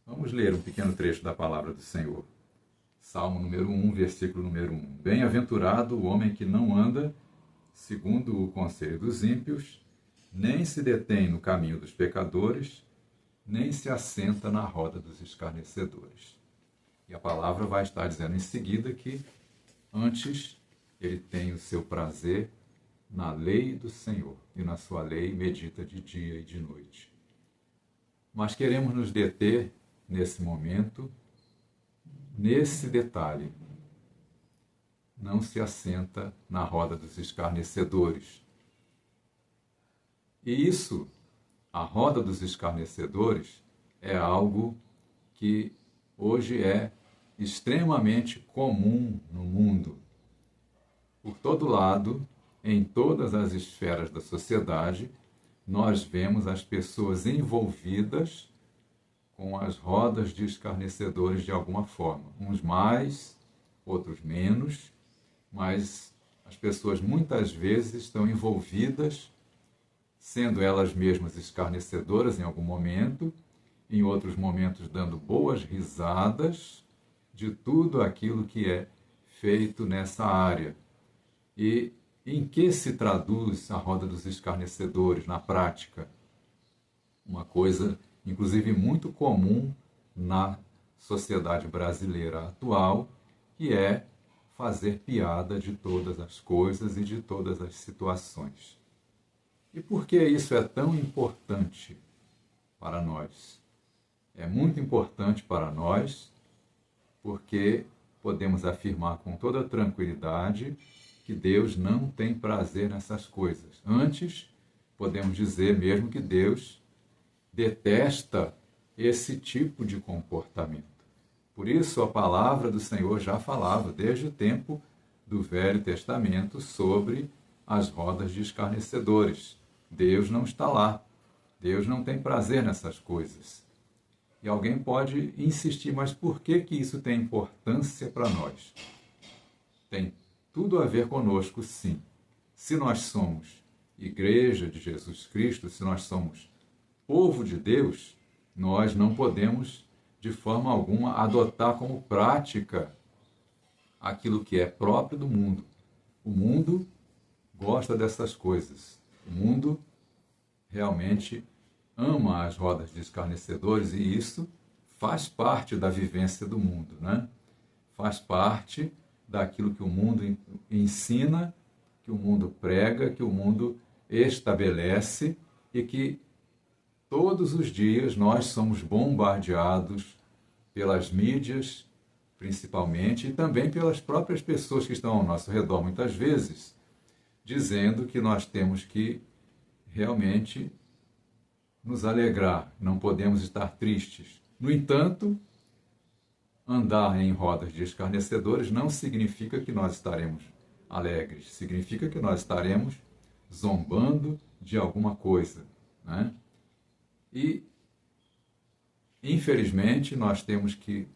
Vamos ler um pequeno trecho da palavra do Senhor. Salmo número 1, versículo número 1. Bem-aventurado o homem que não anda segundo o conselho dos ímpios, nem se detém no caminho dos pecadores, nem se assenta na roda dos escarnecedores. E a palavra vai estar dizendo em seguida que antes ele tem o seu prazer na lei do Senhor, e na sua lei medita de dia e de noite. Mas queremos nos deter nesse momento, nesse detalhe. Não se assenta na roda dos escarnecedores. E isso, a roda dos escarnecedores, é algo que hoje é extremamente comum no mundo. Por todo lado, em todas as esferas da sociedade, nós vemos as pessoas envolvidas com as rodas de escarnecedores de alguma forma. Uns mais, outros menos, mas as pessoas muitas vezes estão envolvidas, sendo elas mesmas escarnecedoras em algum momento, em outros momentos dando boas risadas de tudo aquilo que é feito nessa área. E em que se traduz a roda dos escarnecedores na prática? Uma coisa, inclusive, muito comum na sociedade brasileira atual, que é fazer piada de todas as coisas e de todas as situações. E por que isso é tão importante para nós? É muito importante para nós porque podemos afirmar com toda tranquilidade que Deus não tem prazer nessas coisas. Antes, podemos dizer mesmo que Deus detesta esse tipo de comportamento. Por isso, a palavra do Senhor já falava desde o tempo do Velho Testamento sobre as rodas de escarnecedores. Deus não está lá. Deus não tem prazer nessas coisas. E alguém pode insistir, mas por que isso tem importância para nós? Tem tudo a ver conosco, sim. Se nós somos Igreja de Jesus Cristo, se nós somos povo de Deus, nós não podemos, de forma alguma, adotar como prática aquilo que é próprio do mundo. O mundo gosta dessas coisas. O mundo realmente ama as rodas de escarnecedores e isso faz parte da vivência do mundo, né? Faz parte daquilo que o mundo ensina, que o mundo prega, que o mundo estabelece e que todos os dias nós somos bombardeados pelas mídias, principalmente, e também pelas próprias pessoas que estão ao nosso redor, muitas vezes, dizendo que nós temos que realmente nos alegrar, não podemos estar tristes. No entanto, andar em rodas de escarnecedores não significa que nós estaremos alegres, significa que nós estaremos zombando de alguma coisa, né? E, infelizmente, nós temos que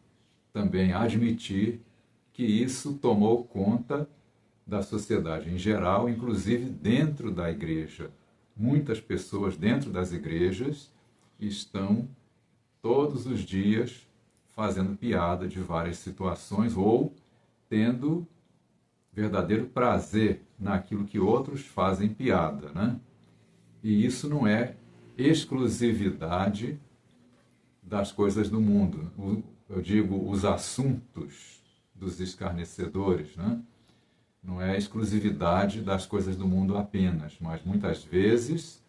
também admitir que isso tomou conta da sociedade em geral, inclusive dentro da igreja. Muitas pessoas dentro das igrejas estão todos os dias fazendo piada de várias situações ou tendo verdadeiro prazer naquilo que outros fazem piada, né? E isso não é exclusividade das coisas do mundo. Eu digo os assuntos dos escarnecedores, né? Não é exclusividade das coisas do mundo apenas, mas muitas vezes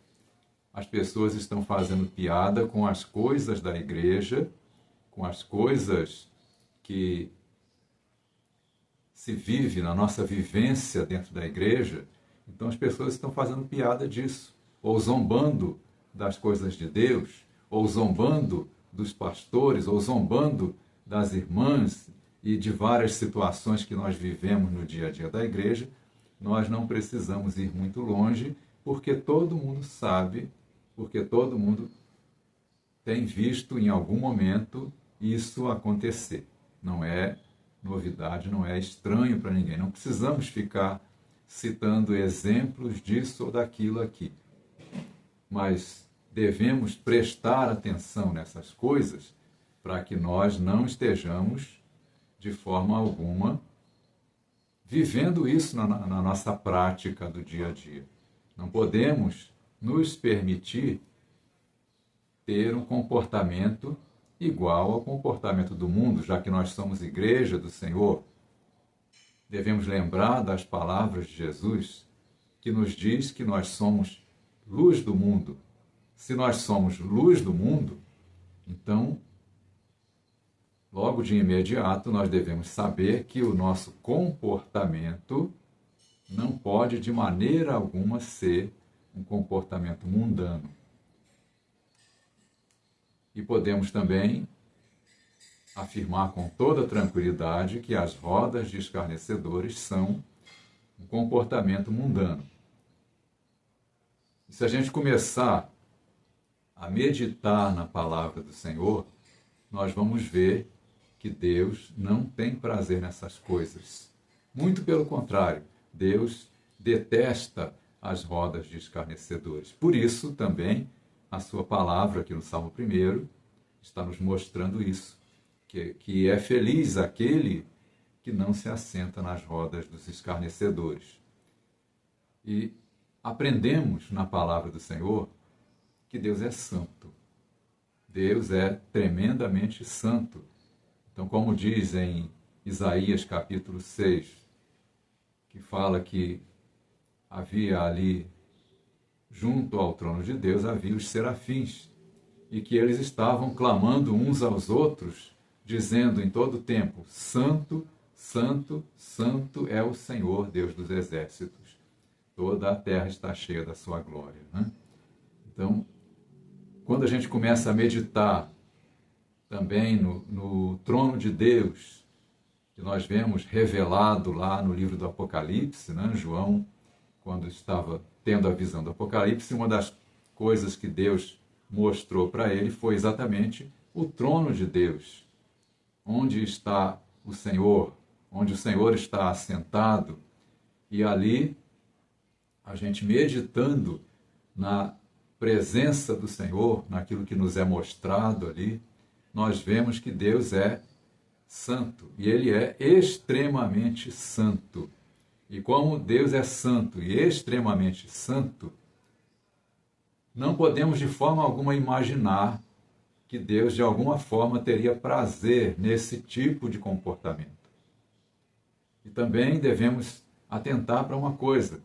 as pessoas estão fazendo piada com as coisas da igreja, com as coisas que se vive na nossa vivência dentro da igreja. Então as pessoas estão fazendo piada disso, ou zombando das coisas de Deus, ou zombando dos pastores, ou zombando das irmãs e de várias situações que nós vivemos no dia a dia da igreja. Nós não precisamos ir muito longe, porque todo mundo sabe, porque todo mundo tem visto em algum momento isso acontecer. Não é novidade, não é estranho para ninguém. Não precisamos ficar citando exemplos disso ou daquilo aqui. Mas devemos prestar atenção nessas coisas para que nós não estejamos, de forma alguma, vivendo isso na nossa prática do dia a dia. Não podemos nos permitir ter um comportamento igual ao comportamento do mundo, já que nós somos igreja do Senhor. Devemos lembrar das palavras de Jesus, que nos diz que nós somos luz do mundo. Se nós somos luz do mundo, então, logo de imediato, nós devemos saber que o nosso comportamento não pode de maneira alguma ser um comportamento mundano. E podemos também afirmar com toda tranquilidade que as rodas de escarnecedores são um comportamento mundano. E se a gente começar a meditar na palavra do Senhor, nós vamos ver que Deus não tem prazer nessas coisas. Muito pelo contrário, Deus detesta as rodas de escarnecedores. Por isso, também, a sua palavra, aqui no Salmo 1, está nos mostrando isso, que é feliz aquele que não se assenta nas rodas dos escarnecedores. E aprendemos na palavra do Senhor que Deus é santo. Deus é tremendamente santo. Então, como diz em Isaías capítulo 6, que fala que havia ali, junto ao trono de Deus, havia os serafins, e que eles estavam clamando uns aos outros, dizendo em todo o tempo: Santo, Santo, Santo é o Senhor, Deus dos exércitos. Toda a terra está cheia da sua glória. Né? Então, quando a gente começa a meditar também no trono de Deus, que nós vemos revelado lá no livro do Apocalipse, né? João, quando estava tendo a visão do Apocalipse, uma das coisas que Deus mostrou para ele foi exatamente o trono de Deus, onde está o Senhor, onde o Senhor está assentado, e ali, a gente meditando na presença do Senhor, naquilo que nos é mostrado ali, nós vemos que Deus é santo, e Ele é extremamente santo. E como Deus é santo e extremamente santo, não podemos de forma alguma imaginar que Deus de alguma forma teria prazer nesse tipo de comportamento. E também devemos atentar para uma coisa: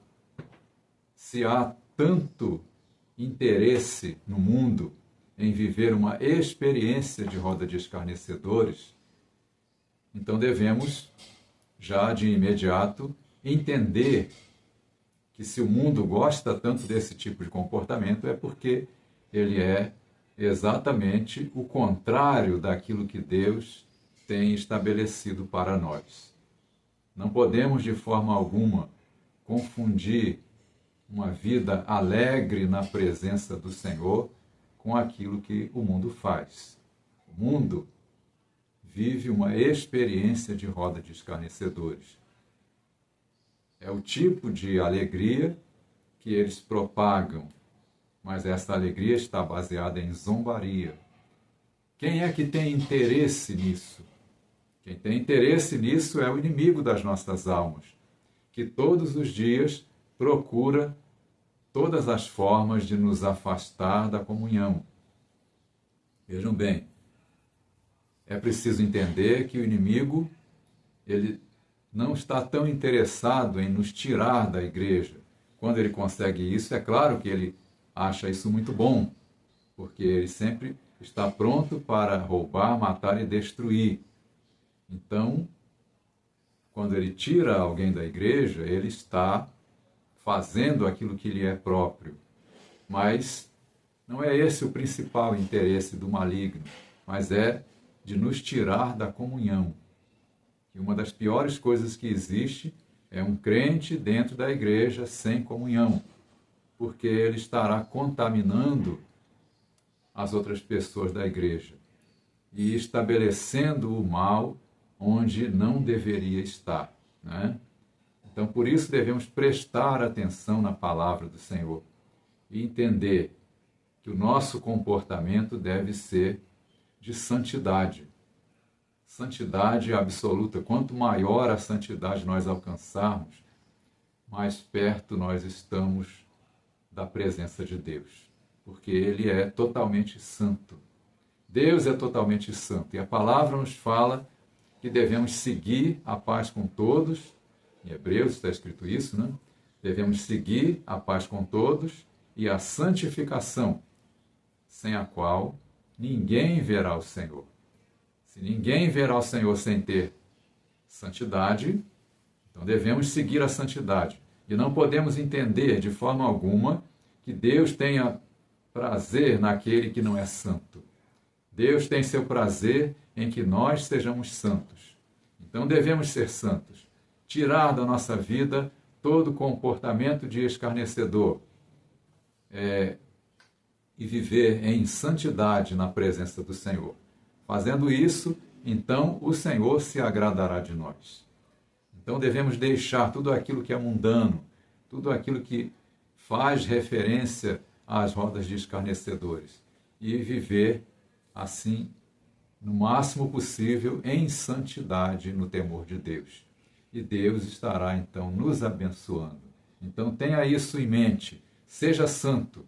se há tanto interesse no mundo em viver uma experiência de roda de escarnecedores, então devemos, já de imediato, entender que se o mundo gosta tanto desse tipo de comportamento é porque ele é exatamente o contrário daquilo que Deus tem estabelecido para nós. Não podemos de forma alguma confundir uma vida alegre na presença do Senhor com aquilo que o mundo faz. O mundo vive uma experiência de roda de escarnecedores. É o tipo de alegria que eles propagam, mas essa alegria está baseada em zombaria. Quem é que tem interesse nisso? Quem tem interesse nisso é o inimigo das nossas almas, que todos os dias procura todas as formas de nos afastar da comunhão. Vejam bem, é preciso entender que o inimigo, ele não está tão interessado em nos tirar da igreja. Quando ele consegue isso, é claro que ele acha isso muito bom, porque ele sempre está pronto para roubar, matar e destruir. Então, quando ele tira alguém da igreja, ele está fazendo aquilo que lhe é próprio. Mas não é esse o principal interesse do maligno, mas é de nos tirar da comunhão. E uma das piores coisas que existe é um crente dentro da igreja sem comunhão, porque ele estará contaminando as outras pessoas da igreja e estabelecendo o mal onde não deveria estar, né? Então, por isso devemos prestar atenção na palavra do Senhor e entender que o nosso comportamento deve ser de santidade. Santidade absoluta. Quanto maior a santidade nós alcançarmos, mais perto nós estamos da presença de Deus. Porque Ele é totalmente santo. Deus é totalmente santo. E a palavra nos fala que devemos seguir a paz com todos. Em Hebreus está escrito isso, né? Devemos seguir a paz com todos e a santificação, sem a qual ninguém verá o Senhor. Se ninguém verá o Senhor sem ter santidade, então devemos seguir a santidade. E não podemos entender de forma alguma que Deus tenha prazer naquele que não é santo. Deus tem seu prazer em que nós sejamos santos. Então devemos ser santos. Tirar da nossa vida todo comportamento de escarnecedor e viver em santidade na presença do Senhor. Fazendo isso, então o Senhor se agradará de nós. Então devemos deixar tudo aquilo que é mundano, tudo aquilo que faz referência às rodas de escarnecedores e viver assim, no máximo possível, em santidade no temor de Deus. E Deus estará então nos abençoando. Então tenha isso em mente. Seja santo.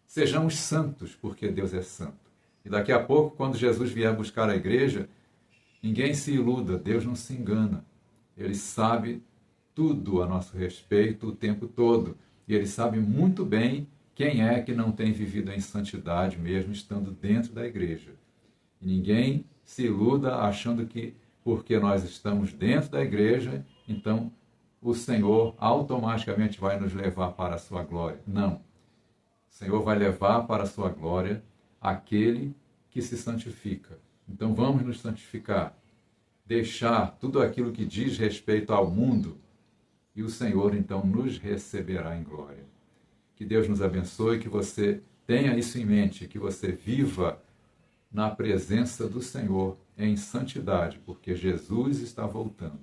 Sejamos santos, porque Deus é santo. E daqui a pouco, quando Jesus vier buscar a igreja, ninguém se iluda, Deus não se engana. Ele sabe tudo a nosso respeito o tempo todo. E Ele sabe muito bem quem é que não tem vivido em santidade, mesmo estando dentro da igreja. E ninguém se iluda achando que, porque nós estamos dentro da igreja, então o Senhor automaticamente vai nos levar para a sua glória. Não. O Senhor vai levar para a sua glória aquele que se santifica. Então vamos nos santificar, deixar tudo aquilo que diz respeito ao mundo e o Senhor então nos receberá em glória. Que Deus nos abençoe, que você tenha isso em mente, que você viva na presença do Senhor em santidade, porque Jesus está voltando.